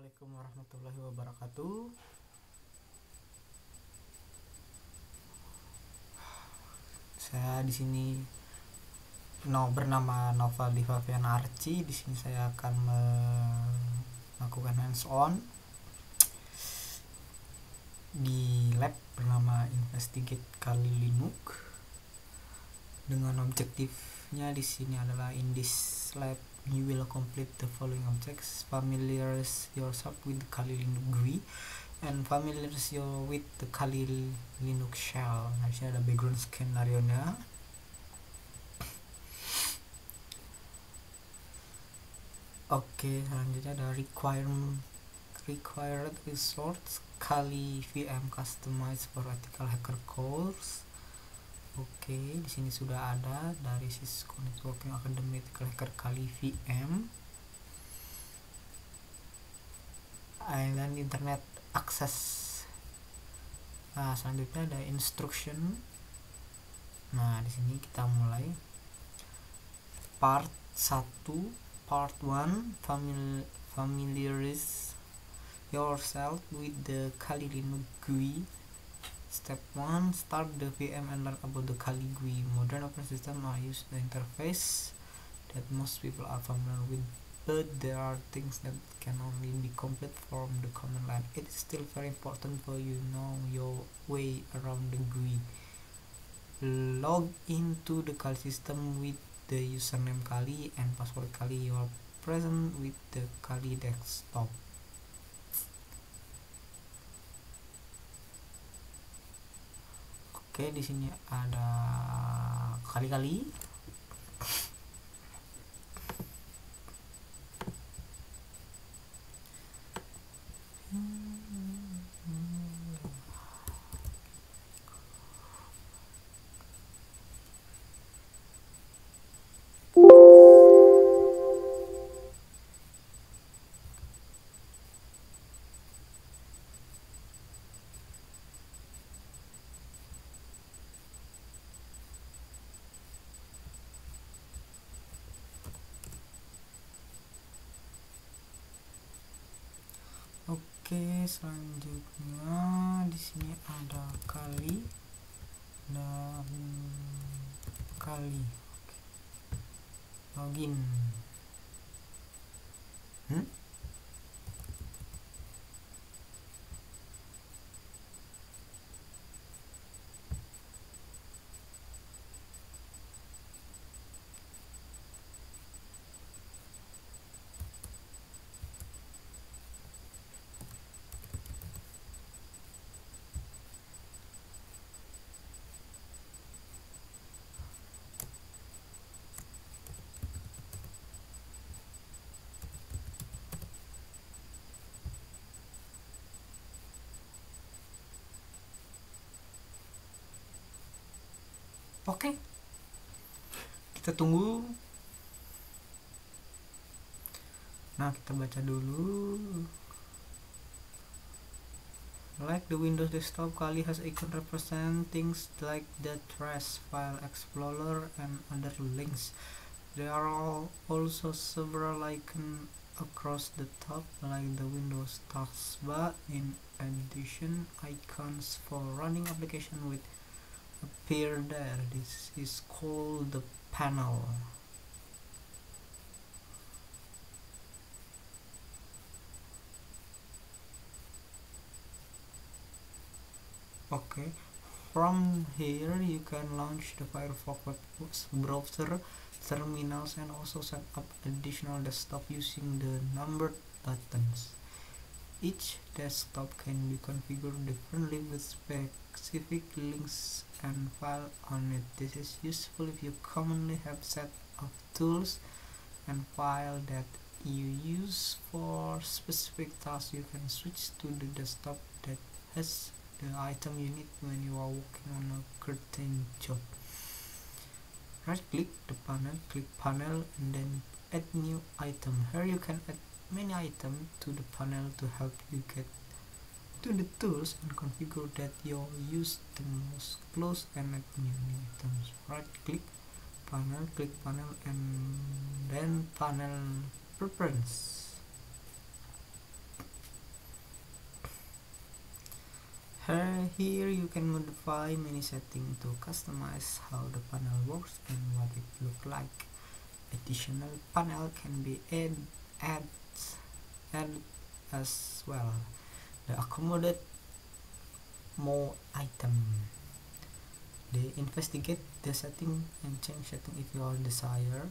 Assalamualaikum warahmatullahi wabarakatuh. Saya di sini bernama Noval Divavian Arci. Di sini saya akan melakukan hands-on di lab bernama Investigate Kali Linux. Dengan objektifnya di sini adalah in this lab you will complete the following objects: familiarize yourself with the Kali Linux GUI and familiarize you with the Kali Linux shell. Nah, disini ada background skenario nya. Oke, selanjutnya ada required resource Kali VM customized for ethical hacker course. Oke, di sini sudah ada dari Cisco Networking Academy Ethical Hacker Kali VM. Dan internet access. Nah, selanjutnya ada instruction. Nah, di sini kita mulai part 1, part 1, familiarize yourself with the Kali Linux GUI. Step 1, start the VM and learn about the Kali GUI. Modern operating system use the interface that most people are familiar with, but there are things that can only be complete from the command line. It is still very important for you know your way around the GUI. Log into the Kali system with the username Kali and password Kali. You are present with the Kali desktop. Oke, di sini ada kali-kali. Oke, selanjutnya di sini ada Kali dan Kali. Login. Oke, kita tunggu. Nah, kita baca dulu. Like the Windows desktop, Kali has icon represent things like the trash, file explorer, and other links. There are also several icons across the top, like the Windows taskbar. In addition, icons for running application with appear there. This is called the panel. Okay, from here you can launch the Firefox web browser, terminals, and also set up additional desktop using the numbered buttons. Each desktop can be configured differently with specific links and files on it. This is useful if you commonly have set of tools and files that you use for specific tasks. You can switch to the desktop that has the item you need when you are working on a certain job. Right click the panel, click panel, and then add new item. Here you can add many items to the panel to help you get to the tools and configure that you use the most. Close and add new items. Right click panel, click panel, and then panel preference. Here you can modify many settings to customize how the panel works and what it looks like. Additional panel can be added as well. The accommodate more item. They investigate the setting and change setting if you desire.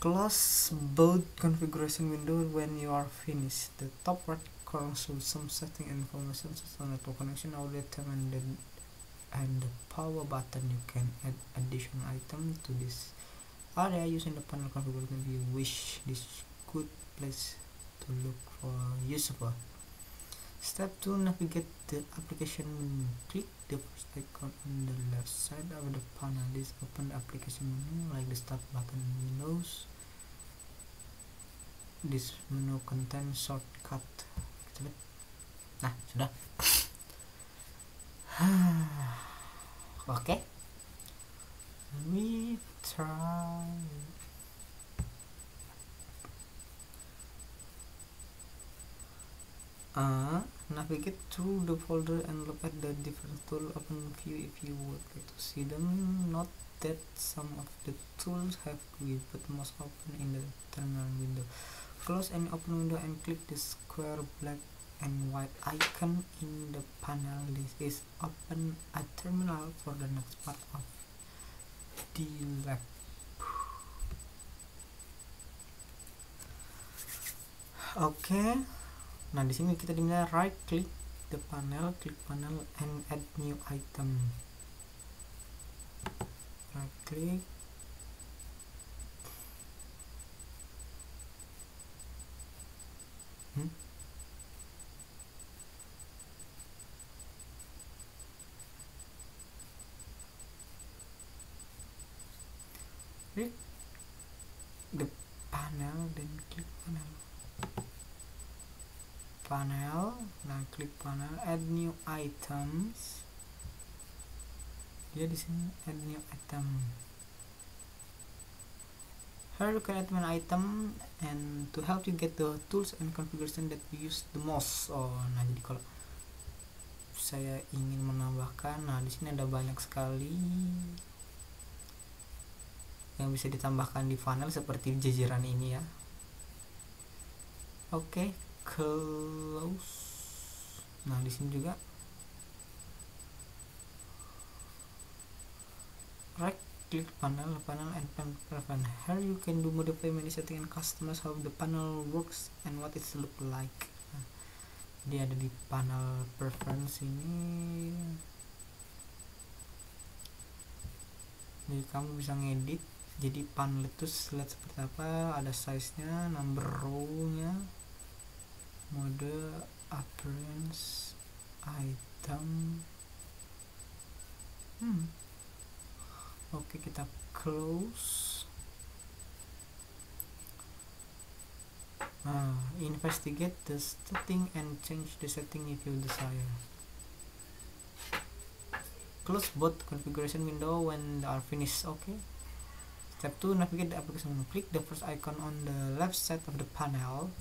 Close both configuration window when you are finished. The top right corner shows some setting information such as network connection, audio time, and the power button. You can add additional items to this area using the panel configuration if you wish. This is a good place to look for useful. Step 2. Navigate the application menu. Click the first icon on the left side of the panel. This open the application menu like the start button in Windows. This menu contains shortcut. Nah, sudah. Oke. We try. Navigate through the folder and look at the different tools. Open view if you would like to see them. Note that some of the tools have GUI, but most open in the terminal window. Close any open window and click the square black and white icon in the panel. This is open a terminal for the next part of the lab. Oke. Nah, di sini kita dimana right click the panel, klik panel and add new item. Right click. Click the panel, then klik panel. Nah, klik panel, add new items. Dia di sini add new item. Here you can add an item and to help you get the tools and configuration that you use the most. Nah, jadi kalau saya ingin menambahkan, nah di sini ada banyak sekali yang bisa ditambahkan di funnel seperti jajaran ini ya. Oke, close. Nah, di sini juga right click panel and panel. Here you can do modify many setting and customize how the panel works and what it look like. Nah, dia ada di panel preference ini. Jadi kamu bisa ngedit jadi panel itu lihat seperti apa, ada size nya, number row nya, mode, appearance, item. Oke, kita close. Investigate the setting and change the setting if you desire. Close both configuration window when they are finished. Okay. Step 2. Navigate the application. Click the first icon on the left side of the panel.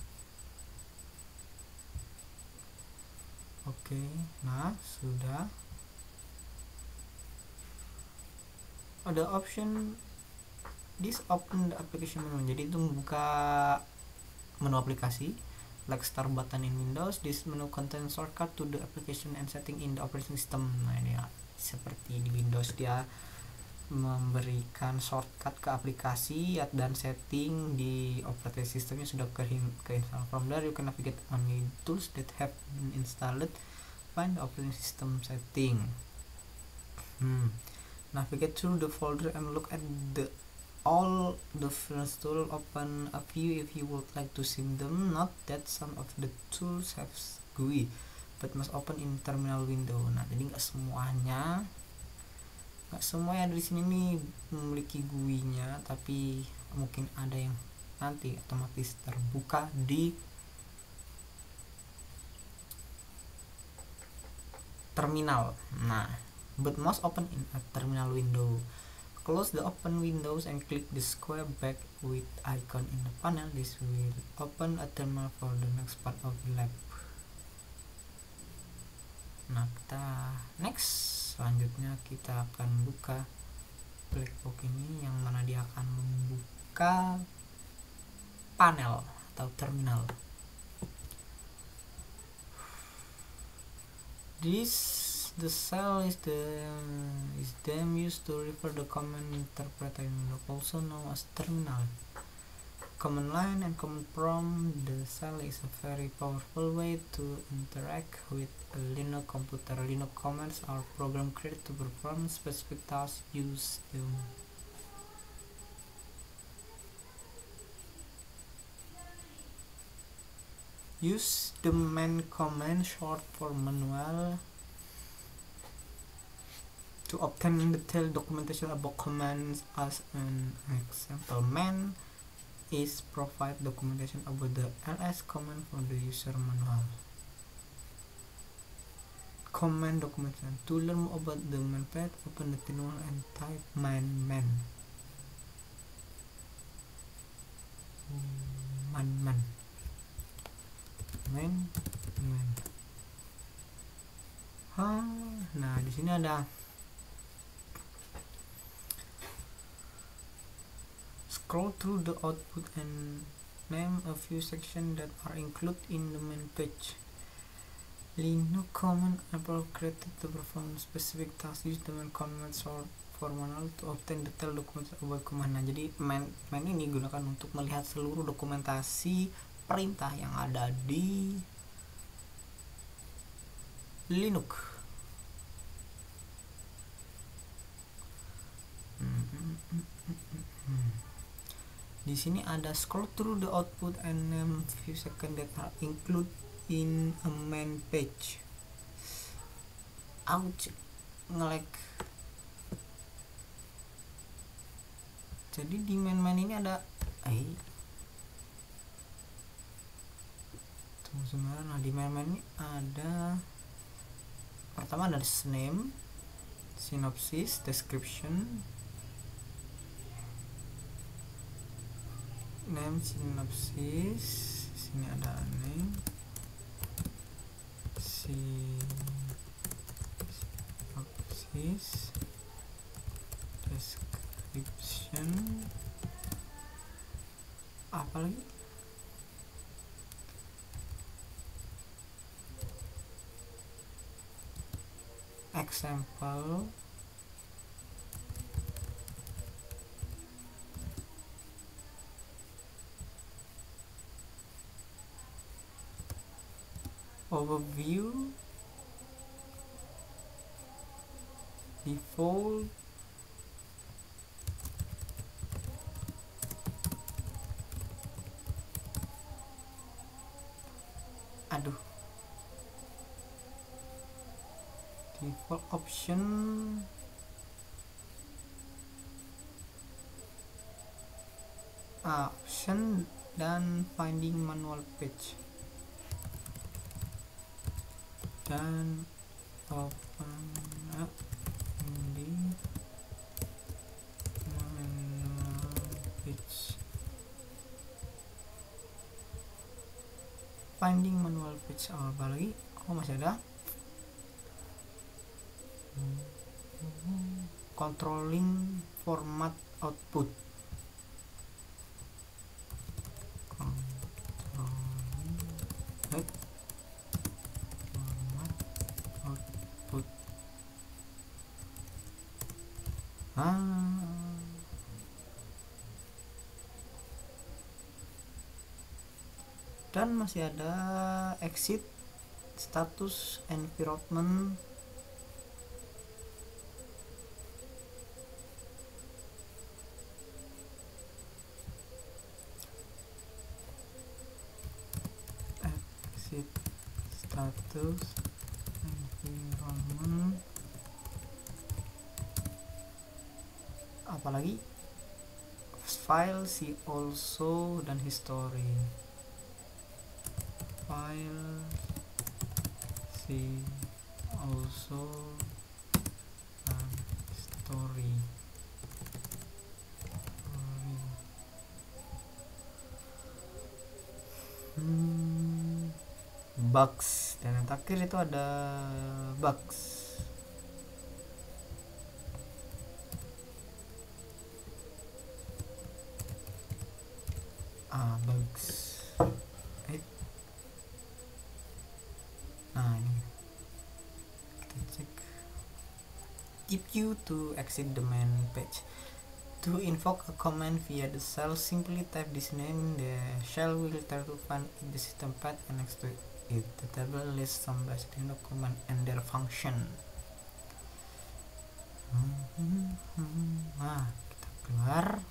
Oke, nah sudah. Ada option this open the application menu. Jadi itu membuka menu aplikasi. Like start button in Windows. This menu contains shortcut to the application and setting in the operating system. Nah, ini ya, seperti di Windows dia memberikan shortcut ke aplikasi dan setting di operating systemnya sudah keinstall. From there you can navigate only tools that have been installed. Find the operating system setting. Navigate through the folder and look at all the first tool. Open a view if you would like to see them. Note that some of the tools have GUI but must open in terminal window. Nah, jadi nggak semua yang ada di sini nih memiliki GUI-nya, tapi mungkin ada yang nanti otomatis terbuka di terminal. Nah, but must open in a terminal window. Close the open windows and click the square back with icon in the panel. This will open a terminal for the next part of the lab. Nah, kita next, selanjutnya kita akan buka black box ini, yang mana dia akan membuka panel atau terminal. The cell is then used to refer the command interpreter, also known as terminal. Command line and command prompt. The cell is a very powerful way to interact with a Linux computer. Linux commands are program created to perform specific tasks. Use the man command, short for manual, to obtain detailed documentation about commands. As an example, man is provide documentation about the ls command from the user manual. Command documentation. To learn more about the man path, open the terminal and type man. Nah, di sini ada scroll through the output and name a few sections that are included in the main page. Linux command are created to perform specific tasks. Use the main command short for manual to obtain detailed documentation about command. Nah, jadi main ini gunakan untuk melihat seluruh dokumentasi perintah yang ada di Linux. Di sini ada scroll through the output and name few seconds that are included in a main page. Ouch, nge-lag. Jadi di main ini ada tunggu sebentar. Nah, di main ini ada, pertama ada name, synopsis, description, name, synopsis. Sini ada name, synopsis, description, apa lagi? Example, overview, default, default option, dan finding manual page, dan open up di manual page. Finding manual page apa lagi? Masih ada controlling format output. Dan masih ada exit, status, environment, status, environment, apalagi file, see also, dan history. File, see also, dan history. bugs, dan yang terakhir itu ada bugs. Bugs. Nah, ini kita cek. Tip you to exit the main page. To invoke a command via the shell, simply type this name. The shell will try to find the system path and next to it. The table lists some basic Linux command and their function. Nah, kita keluar.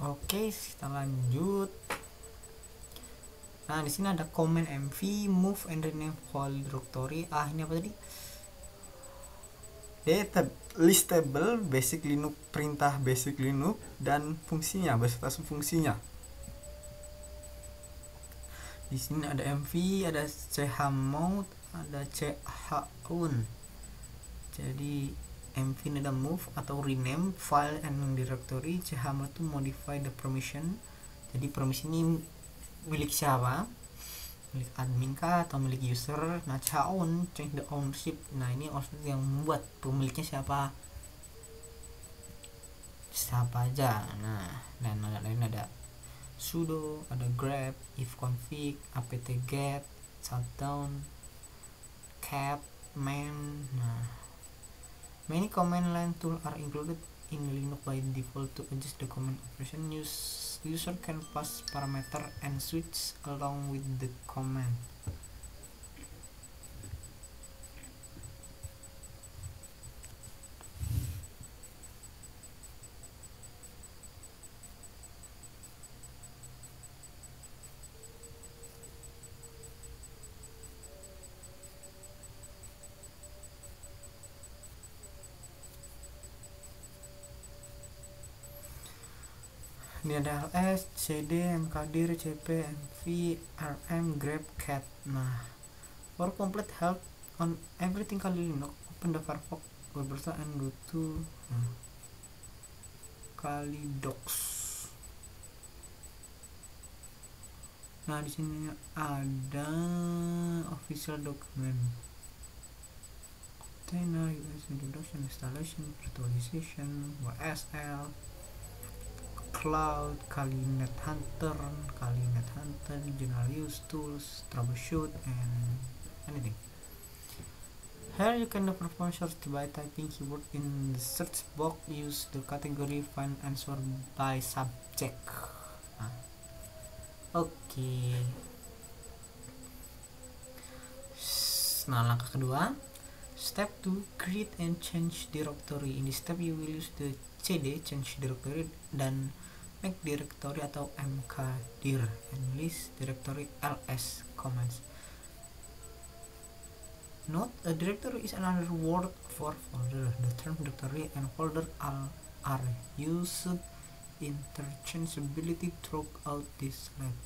Oke, kita lanjut. Nah, di sini ada command mv move and rename file directory. Ini apa tadi? Data listable basic Linux, perintah basic Linux dan fungsinya beserta fungsinya. Di sini ada mv, ada chmod, ada chown. Jadi mv ini ada move atau rename file and directory. Chmod itu modify the permission. Jadi permission ini milik siapa? Milik admin kah atau milik user? Nah, chown change the ownership. Nah, ini ownership yang membuat, pemiliknya siapa aja. Nah, dan lain ada sudo, ada grep, ifconfig, apt-get, shutdown, cat, man. Nah, many command line tools are included in Linux by default. To adjust the command operation, user can pass parameter and switch along with the command. Ini ada ls, cd, mkdir, cp, mv, rm, grep, cat. Nah, for complete help on everything Kali Linux, open the Firefox web browser and go to Kali Docs. Nah, di sini ada official document, container, US introduction, installation, virtualization, WSL, cloud, Kalinet Hunter, general use tools, troubleshoot, and anything. Here you can perform search by typing keyword in the search box. Use the category find answer by subject. Oke. Nah, langkah kedua, step 2, create and change directory. In this step you will use the cd change directory dan make directory atau mkdir and list directory ls commands. Note, a directory is another word for folder. The term directory and folder are used interchangeably throughout this slide.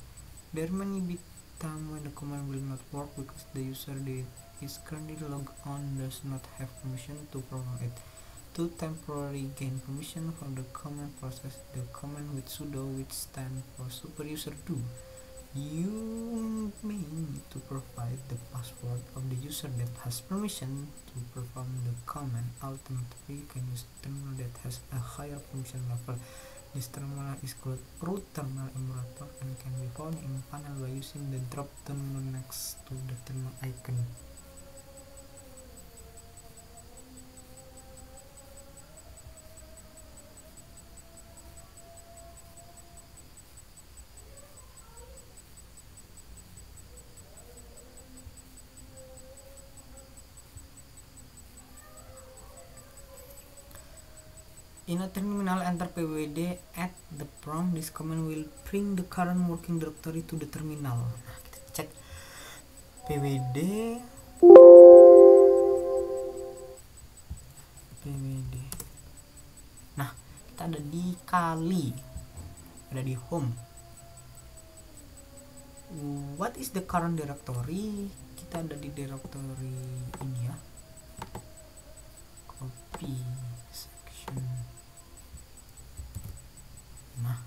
There may be time when the command will not work because the user that is currently logged on does not have permission to perform it. To temporarily gain permission from the command process the command with sudo, which stands for super user 2. You may need to provide the password of the user that has permission to perform the command. Alternatively, you can use terminal that has a higher permission level. This terminal is called root terminal emulator and can be found in panel by using the drop terminal next to the terminal icon. In a terminal, enter pwd at the prompt. This command will bring the current working directory to the terminal. Nah, kita cek pwd nah, kita ada di kali, ada di home. What is the current directory? Kita ada di directory ini ya, copy section. Nah,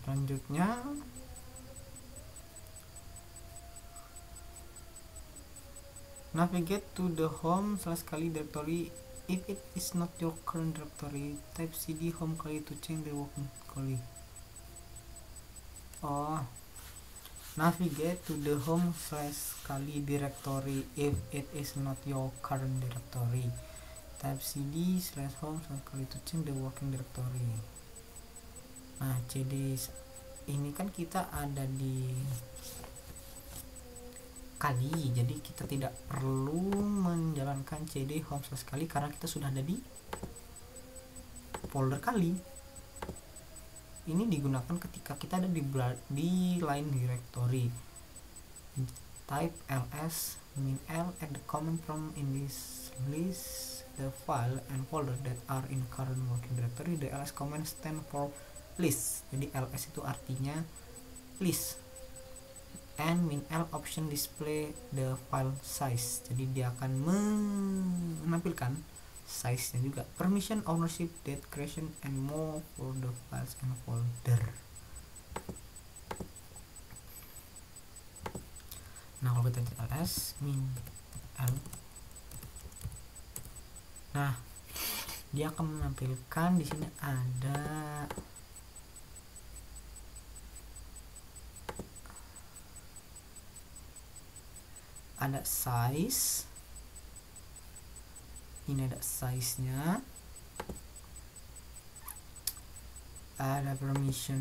selanjutnya navigate to the home /kali directory. If it is not your current directory, type cd home kali to change the working kali. Oh, navigate to the home /kali directory if it is not your current directory. Type cd /home kali to change the working directory. Nah, cd ini kan kita ada di kali, jadi kita tidak perlu menjalankan cd home /kali karena kita sudah ada di folder kali. Ini digunakan ketika kita ada di line directory. Type ls -l at the command prompt in this list the file and folder that are in current working directory. The ls command stand for list. Jadi ls itu artinya list. And -l option display the file size. Jadi dia akan menampilkan size nya juga. Permission, ownership, date, creation, and more for the files and folder. Nah, kalau kita cek ls -l, nah dia akan menampilkan di sini ada size. Ini ada size nya, ada permission,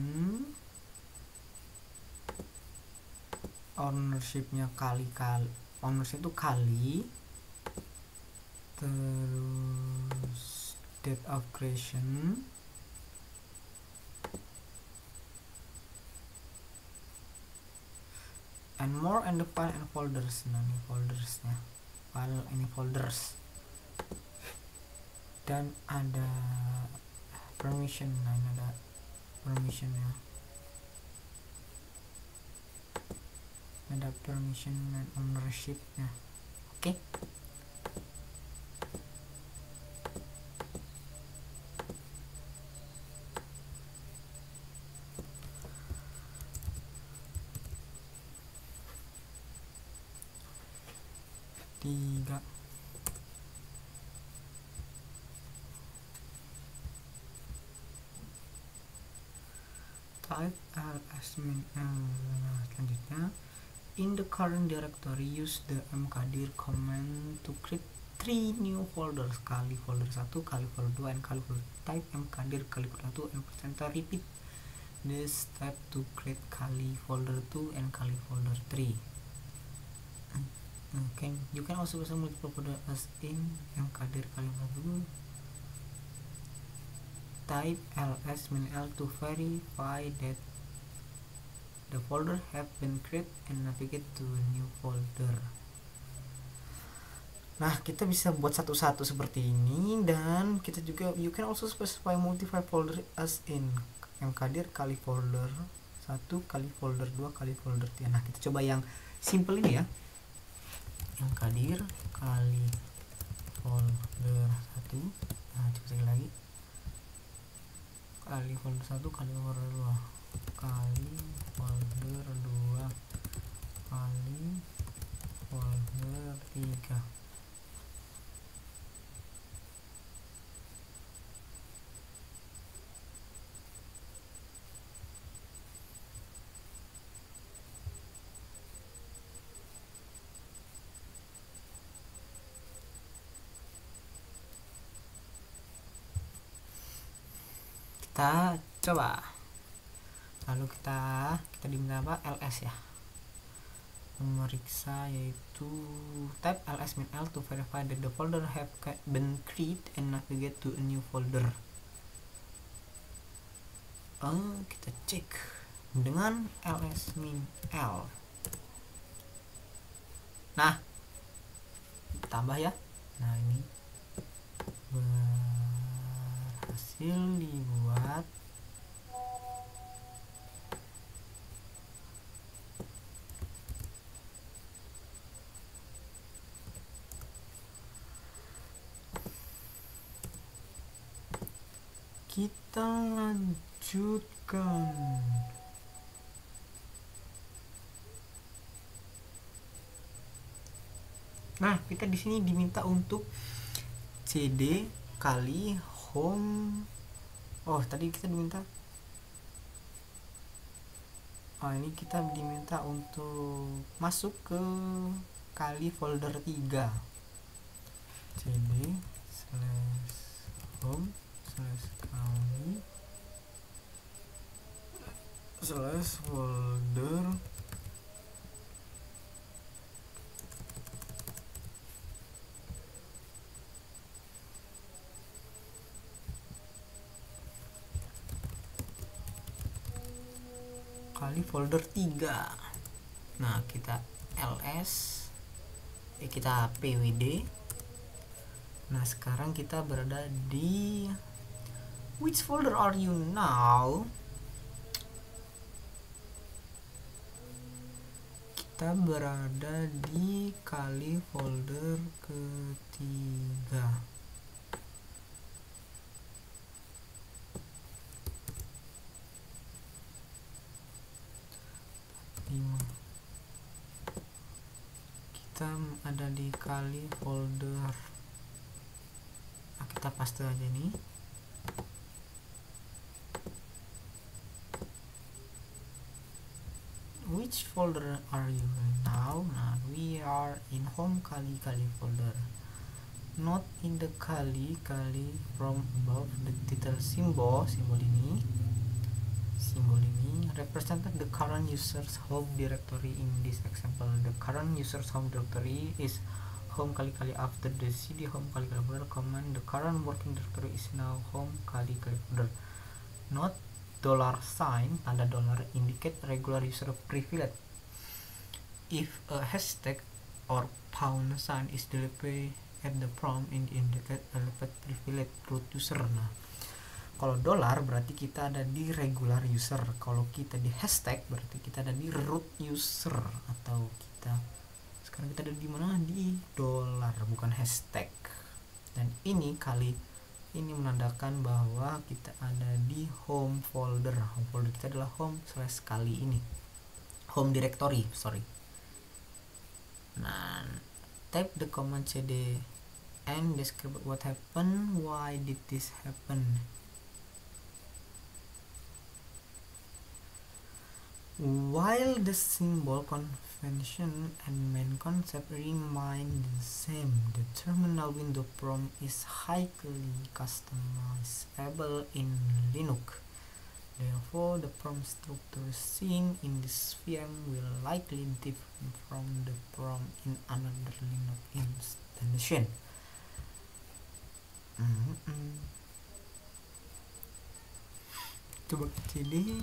ownership nya kali-kali, ownership itu kali, terus date of creation, and more, and the file and folders. Nah, ini foldersnya, file ini folders, dan ada permission. Nah, ini ada permissionnya, ada permission dan ownershipnya. Oke. Tiga. Type ls selanjutnya, in the current directory use the mkdir command to create 3 new folders, kali folder 1, kali folder 2, and kali folder. Type mkdir kali folder 1 and enter. Repeat this step to create kali folder 2 and kali folder 3. Okay, you can also use multiple folder as in mkdir kali folder 2. Type ls -l to verify that the folder have been created and navigate to a new folder. Nah, kita bisa buat satu-satu seperti ini, dan kita juga you can also specify multiple folder as in mkdir kali folder 1 kali folder 2 kali folder 3. Nah, kita coba yang simple ini ya. Mkdir kali folder 1. Nah, coba sekali lagi. Kali folder 1 kali folder 2 kali folder 2 kali folder 3. kita coba. Lalu kita diminta apa? ls ya, memeriksa, yaitu type ls-l to verify that the folder have been created and navigate to a new folder. Kita cek dengan ls-l. Nah, tambah ya. Nah, ini berhasil dibuat. Kita lanjutkan. Nah, kita di sini diminta untuk cd kali home. Tadi kita diminta. Ini kita diminta untuk masuk ke kali folder 3. cd /home /kali /folder kali folder 3. Nah, kita ls, kita pwd. Nah, sekarang kita berada di which folder are you now? Kita berada di kali folder ketiga. Kita ada di kali folder. Kita paste aja nih. Which folder are you now? Nah, we are in home kali folder. Not in the kali from above. The title symbol ini represented the current user's home directory. In this example, the current user's home directory is home kali after the cd home kali folder command. The current working directory is now home kali folder. Note $sign tanda dollar indicate regular user privilege. If a hashtag or pound sign is displayed at the prompt, it indicate elevate privilege root user. Nah, kalau dollar berarti kita ada di regular user. Kalau kita di hashtag berarti kita ada di root user. Atau kita sekarang kita ada di mana? Di dollar, bukan hashtag. Dan ini menandakan bahwa kita ada di home folder. Home folder kita adalah home / kali ini. Home directory, sorry. Nah, type the command cd and describe what happened. Why did this happen? While the symbol convention and main concept remain the same, the terminal window prompt is highly customizable in Linux. Therefore, the prompt structure seen in this VM will likely differ from the prompt in another Linux installation. Coba cd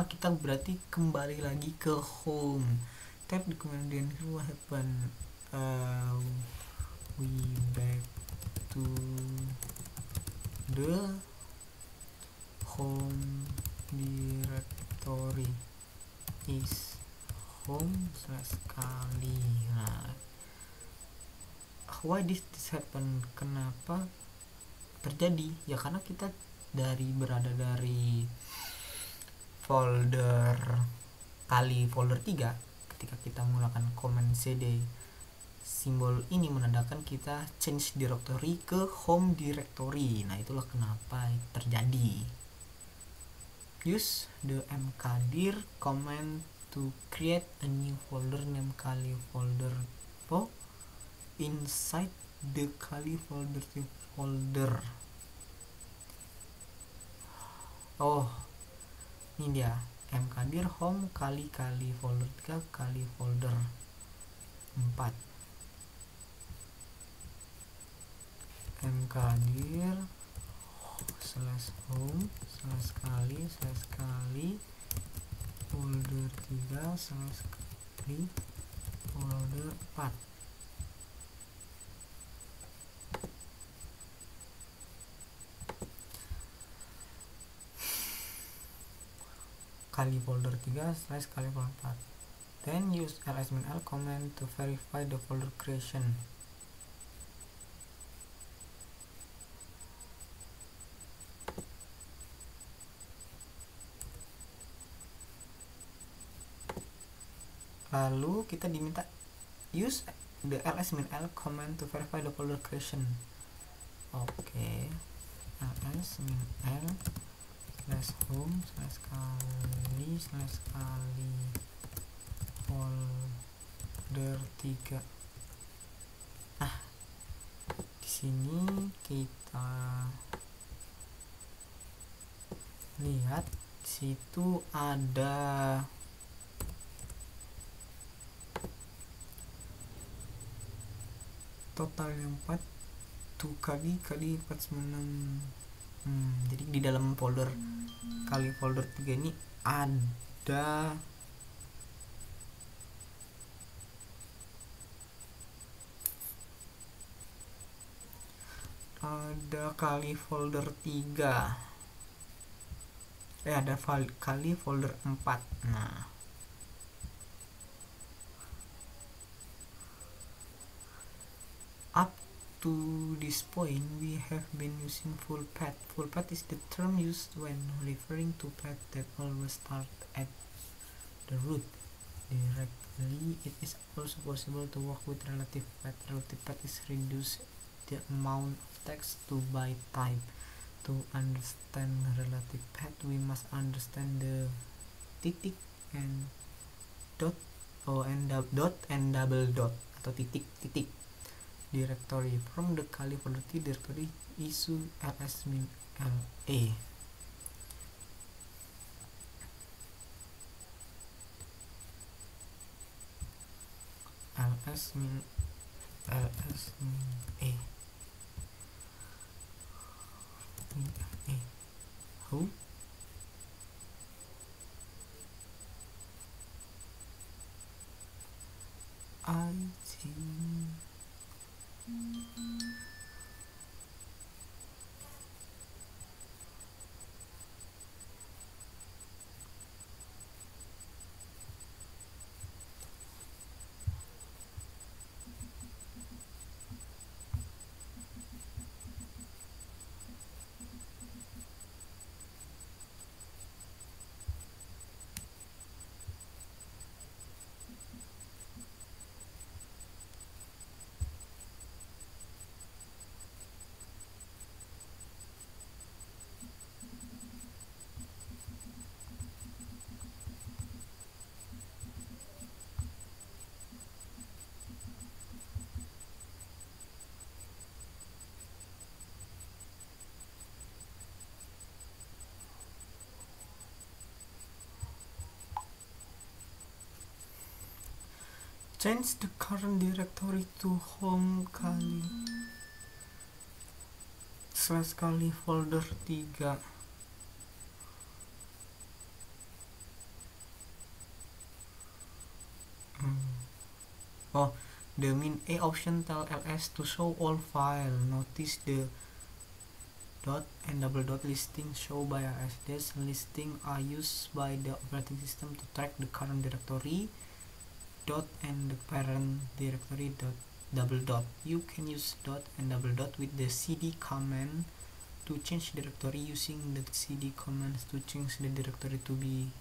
kita berarti kembali lagi ke home. Tap di kemudian what happen. We back to the home directory is home / kali. Nah, why this happen? Kenapa terjadi? Ya karena kita berada dari folder kali folder 3. Ketika kita menggunakan command cd, simbol ini menandakan kita change directory ke home directory. Nah, itulah kenapa terjadi. Use the mkdir command to create a new folder name kali folder inside the kali folder. Oh, ini dia, mkdir home kali folder 3 kali folder 4. mkdir /home /kali folder 3 /kali folder 4. Kali folder 3 /kali folder 4. Then use ls-l command to verify the folder creation. Lalu kita diminta use the ls-l command to verify the folder creation. Oke, ls-l /home /kali folder 3. Nah, di sini kita lihat situ ada totalnya 4 tuh kali 496. Jadi di dalam folder kali folder 3 ini ada kali folder 3, ada kali folder 4. Nah, up to this point we have been using full path. Full path is the term used when referring to path that always start at the root directly. It is also possible to work with relative path. Relative path is reduce the amount of text to by type. To understand relative path, we must understand the titik and dot and double dot atau titik directory from the kali folder directory issue ls-la. How? I see. Change the current directory to home kali /kali folder 3. The min a option tell ls to show all file. Notice the dot and double dot listing show by ls. These listing are used by the operating system to track the current directory dot and the parent directory dot double dot. You can use dot and double dot with the cd command to change directory. Using the cd commands to change the directory to be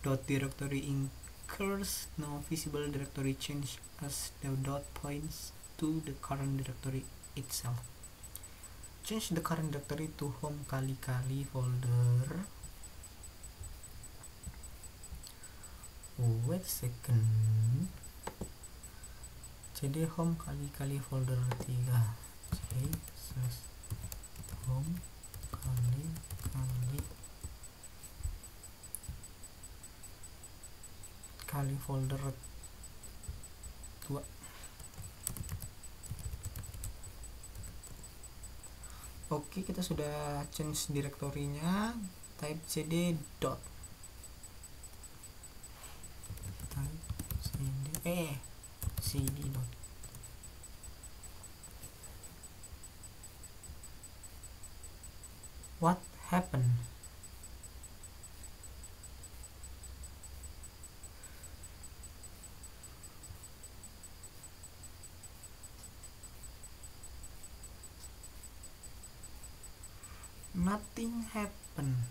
dot directory incurs no visible directory change as the dot points to the current directory itself. Change the current directory to home kali folder. Wait a second. cd home kali folder 3 home kali folder 2. Oke, kita sudah change direktorinya. Type cd dot cd dot what happened. Nothing happened.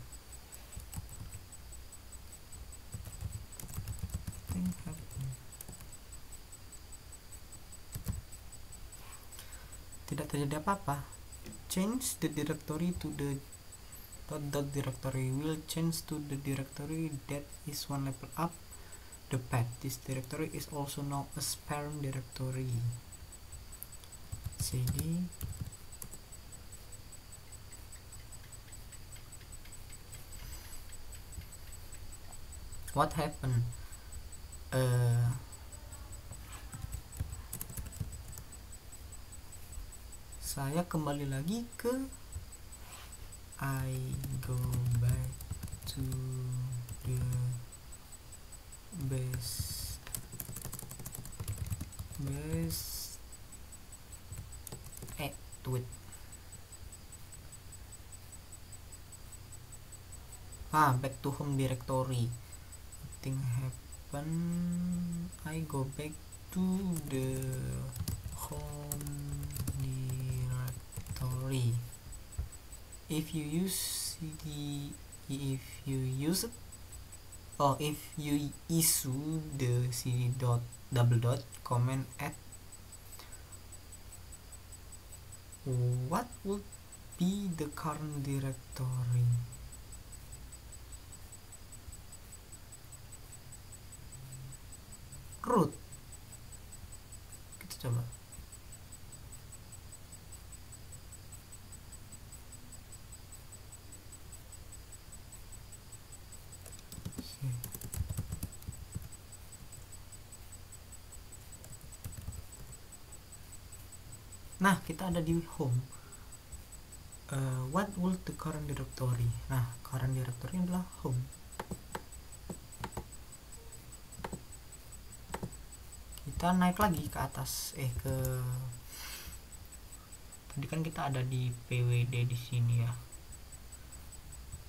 Tidak terjadi apa-apa. Change the directory to the dot directory will change to the directory that is one level up the path. This directory is also known as parent directory. cd what happened. Saya kembali lagi ke I go back to the base tweet. Back to home directory. Nothing happen. I go back to the home directory. If you issue the cd dot double dot comment at what would be the current directory. Root. Kita coba. Nah, kita ada di home. What will the current directory? Nah, current directory adalah home. Kita naik lagi ke atas, tadi kan kita ada di pwd di sini ya.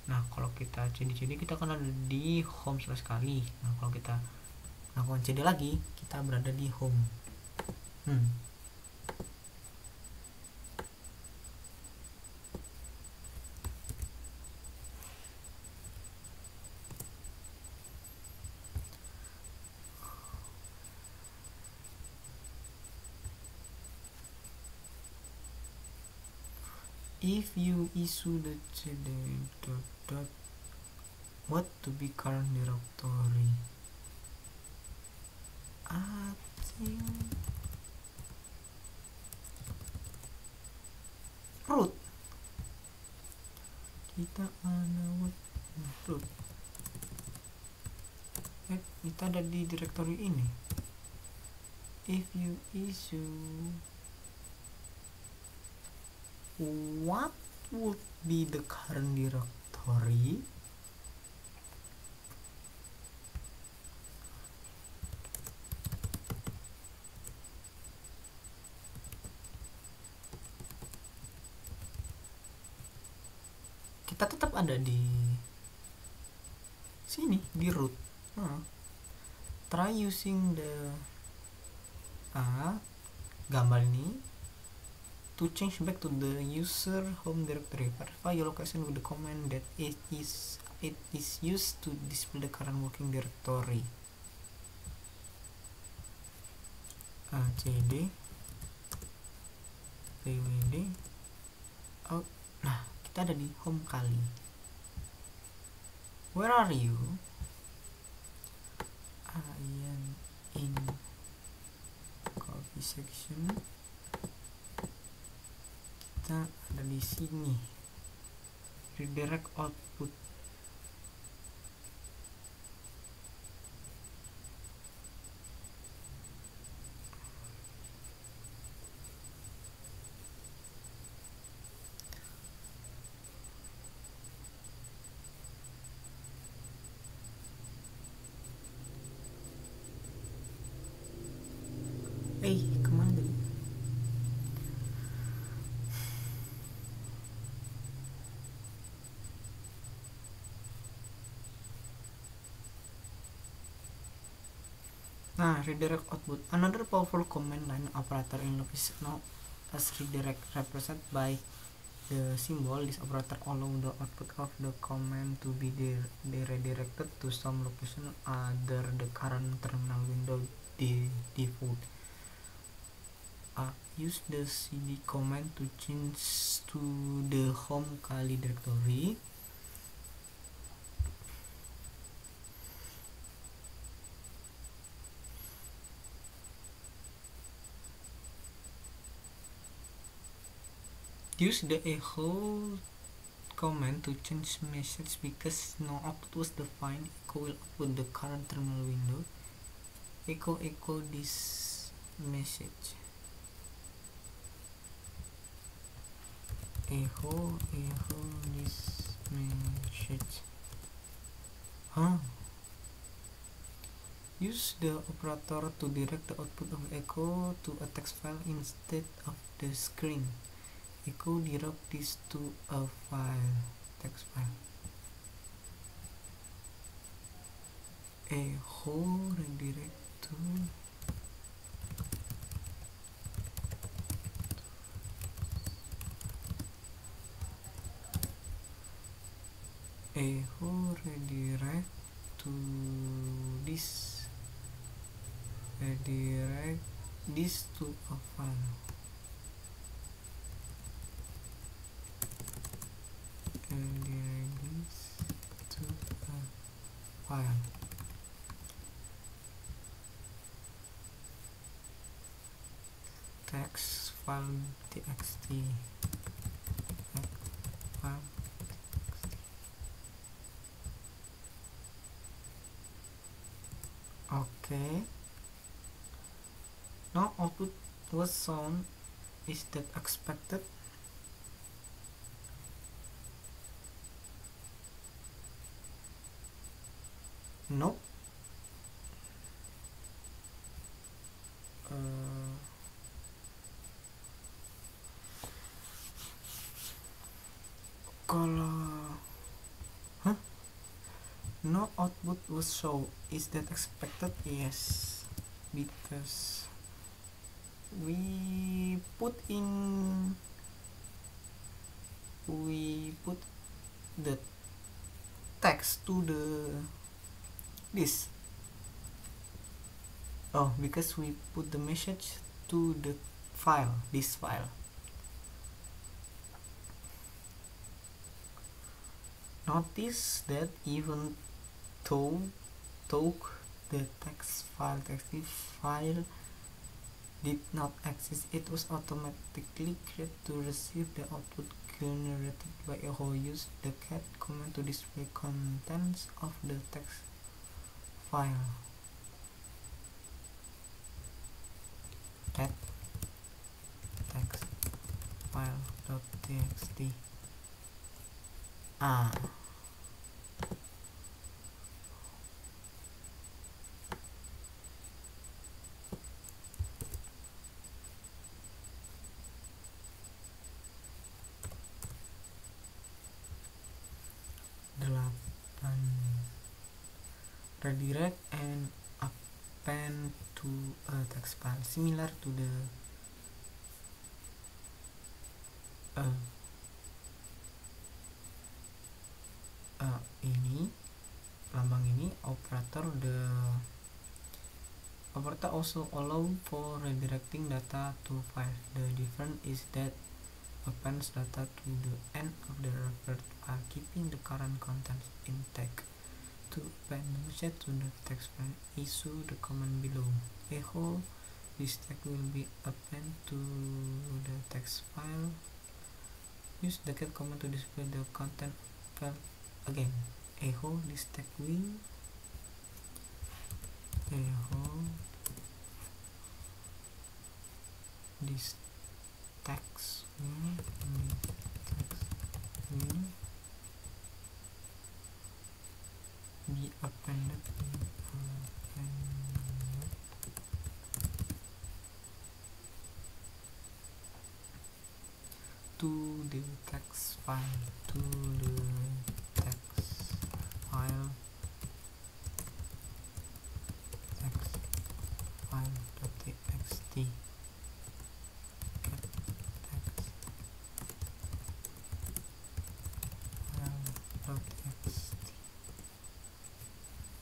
Nah, kalau kita cd kita akan ada di home sekali. Nah, kalau kita lakukan cd lagi, kita berada di home. If you issue the cd dot what to be current directory, I think root. Kita ada root. Kita ada di directory ini. If you issue, what would be the current directory? Kita tetap ada di sini, di root. Try using the gambar ini to change back to the user home directory. Verify your location with the command that it is used to display the current working directory. cd pwd out. Nah, kita ada di home kali. Where are you? I am in coffee section, kita ada di sini redirect output. Kemana tadi? Nah, redirect output. Another powerful command line operator in Loop is known as redirect, represented by the symbol. This operator allows the output of the command to be redirected to some location other the current terminal window default. Use the cd command to change to the home Kali directory. Use the echo command to change message because no output was defined. Echo will output the current terminal window. Echo this message. Echo this message. Use the operator to direct the output of echo to a text file instead of the screen. Echo direct this to a file, text file. Echo redirect to echo redirect to this, redirect this to a file. Redirect this to a file. Text file txt. File. Okay. Now output was shown. Is that expected? Nope. Kalau no output was shown. Is that expected? Yes, because we put the text to this. Because we put the message to the file, this file. Notice that even though the text file did not exist, it was automatically created to receive the output generated by Echo. Use the cat command to display contents of the text file. Cat text file.txt. Redirect and append to a text file similar to the ini lambang ini operator also allow for redirecting data to file. The difference is that appends data to the end of the referred file, keeping the current contents intact. To append the message to the text file, issue the command below. Echo this tag will be appended to the text file. Use the get command to display the content file again. Echo this tag will this text will be appended to the text file text file.txt.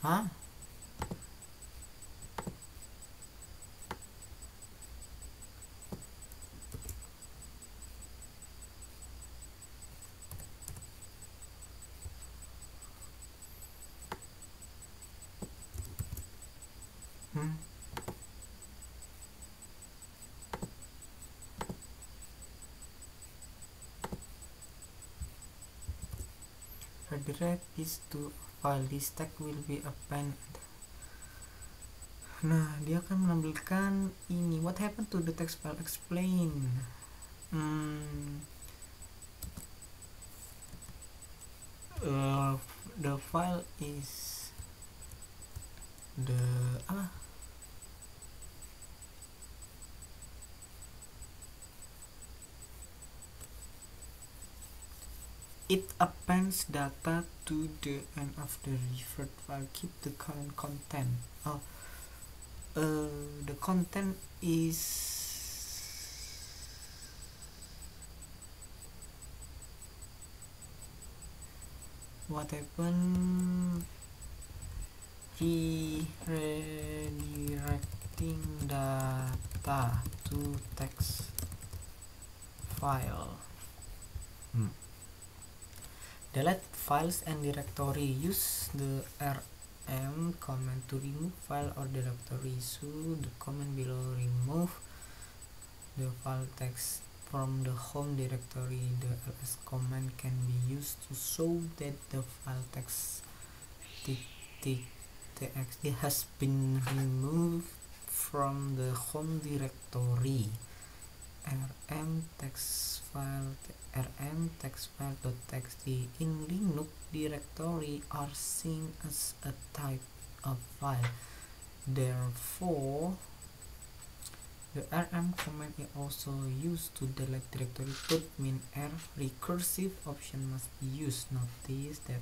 Huh? Redirect this to file. This tag will be appended. Nah, dia akan menampilkan ini. What happened to the text file? Explain. The file is it appends data to the end of the referred file. Keep the current content. The content is what happened. Redirecting data to text file. Delete files and directory. Use the rm command to remove file or directory. So the command below remove the file text from the home directory. The ls command can be used to show that the file text txt has been removed from the home directory. rm text file.txt in Linux directory are seen as a type of file. Therefore, the rm command is also used to delete directory. Put -r recursive option must be used. Notice that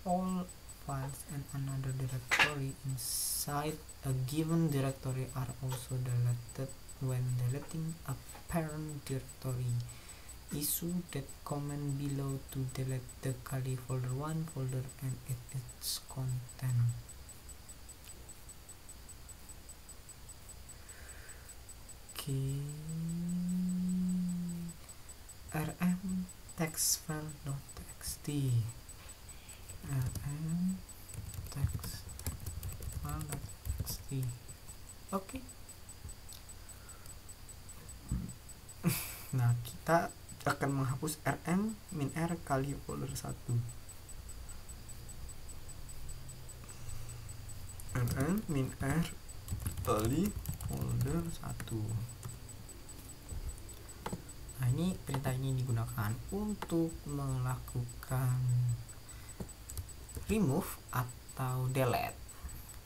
all files and another directory inside a given directory are also deleted when deleting a parent directory. Issue that command below to delete the Kali folder 1 folder and its content. Okay. rm text file.txt. rm text file.txt. Oke. Nah, kita akan menghapus rm -r kali folder 1. rm -r kali folder 1. Nah, ini perintah ini digunakan untuk melakukan remove atau delete.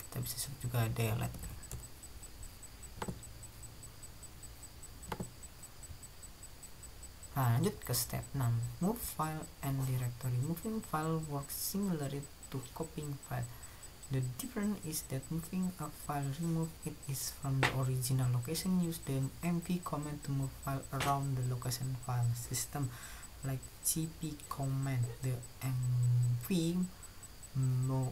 Kita bisa sebut juga delete. Nah, lanjut ke step 6. Move file and directory. Moving file works similarly to copying file. The difference is that moving a file remove it is from the original location. Use the mv command to move file around the location file system, like gp command. The mv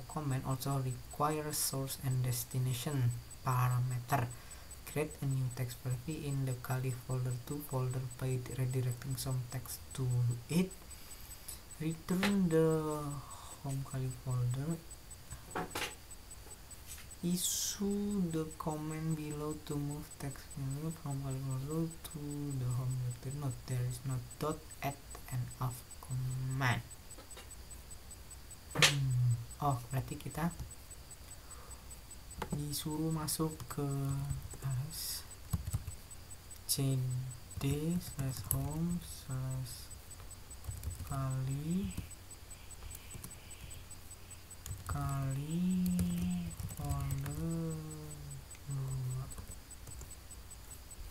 command also requires source and destination parameter. Create a new text file in the Kali folder 2 folder by redirecting some text to it. Return the home Kali folder issue the comment below to move text value from below to the home directory. Note there is no dot at the end of command. Oh, berarti kita disuruh masuk ke cd/home/kali folder 2.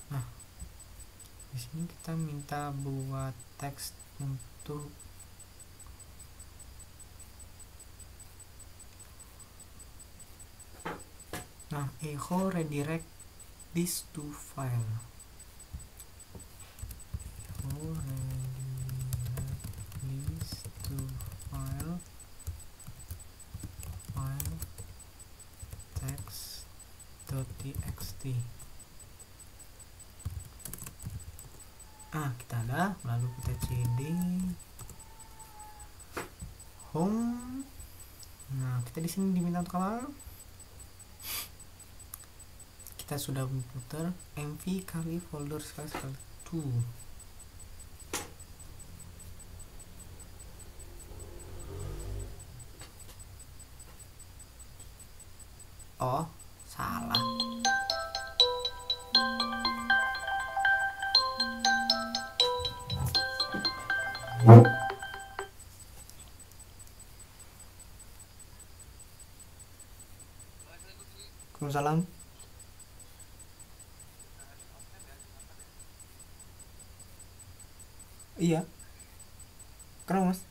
Nah, di sini kita minta buat teks untuk echo redirect this to file. Redirect this to file text.txt. Kita ada, lalu kita cd home. Nah, kita di sini diminta untuk apa? Kita sudah memutar mv kali folder /2. Oh, salah. Waalaikumsalam. Iya. Kenapa, Mas?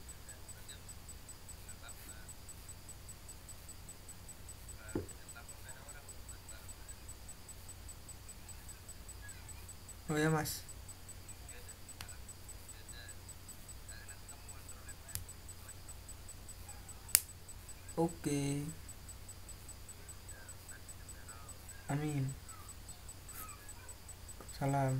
Oh ya, Mas. Oke. Amin. Salam.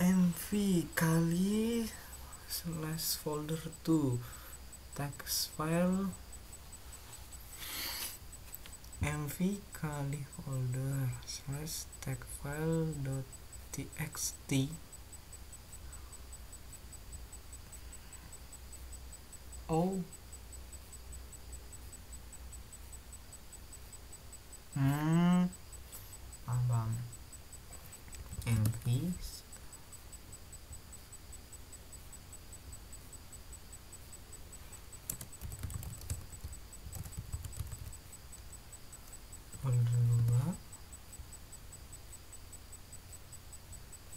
mv kali /folder2 text file mv kali folder /text file.txt. Oh, paham. mv folder 2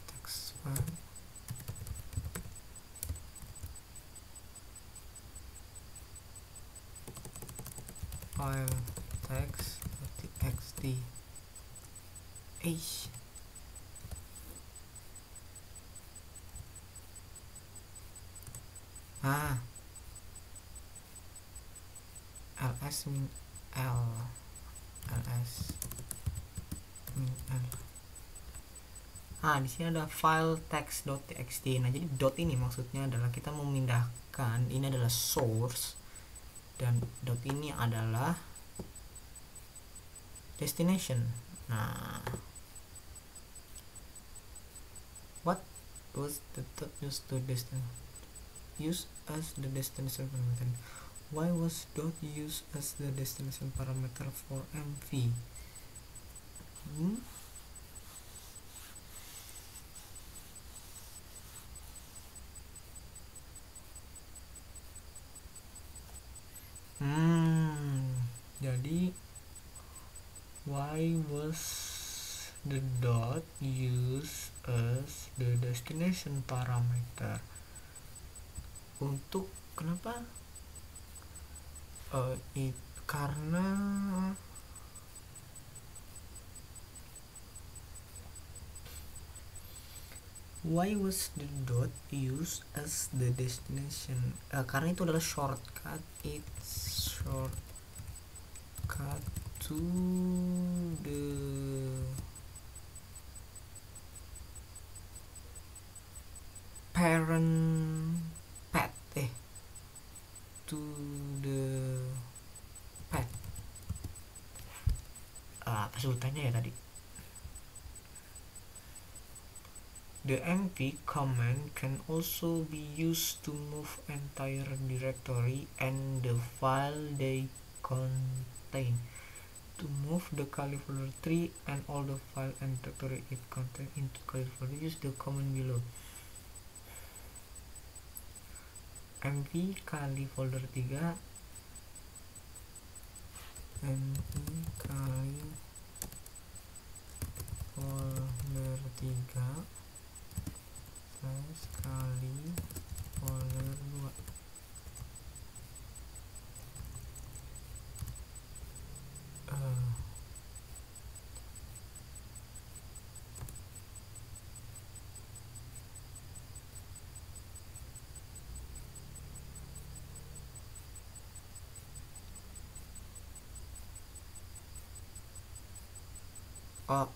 text file text.txt. ls min l di sini ada file text.txt. Nah, jadi dot ini maksudnya adalah kita memindahkan, ini adalah source dan dot ini adalah destination. Nah, what was the dot used as the destination parameter? Why was dot used as the destination parameter for mv? Jadi why was the dot used as the destination parameter? Untuk kenapa? Karena why was the dot used as the destination? Karena itu adalah shortcut. It's shortcut to the parent path. To the path. Apa sebutannya ya tadi? The mv command can also be used to move entire directory and the file they contain. To move the Kali folder tree and all the file and directory it contains into Kali folder, use the command below. mv Kali folder 3, mv Kali folder 3 Kali folder 2. Oh,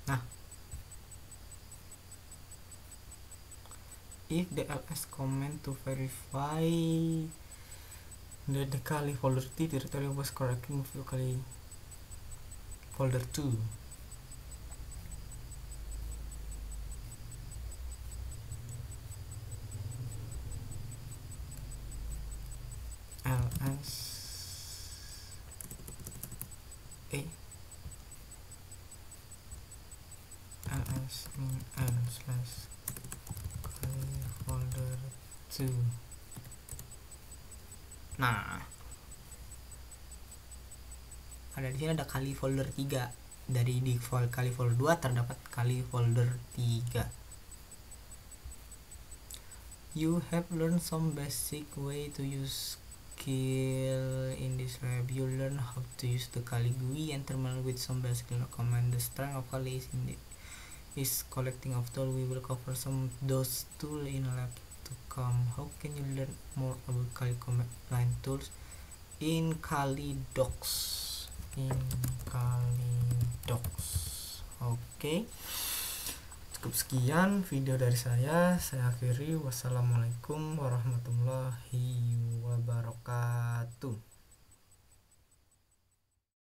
nah, if the ls command to verify that the Kali folder T directory was correctly moved to Kali folder 2. ls min n slash Kali folder 2. Nah, ada di sini ada Kali folder 3. Dari default Kali folder 2 terdapat Kali folder 3. You have learned some basic way to use skill in this lab. You learn how to use the Kali GUI and terminal with some basic command. The strength of Kali is collecting of tools. We will cover some of those tools in a lab to come. How can you learn more about Kali command line tools in Kali Docs? Oke. Cukup sekian video dari saya akhiri. Wassalamualaikum warahmatullahi wabarakatuh.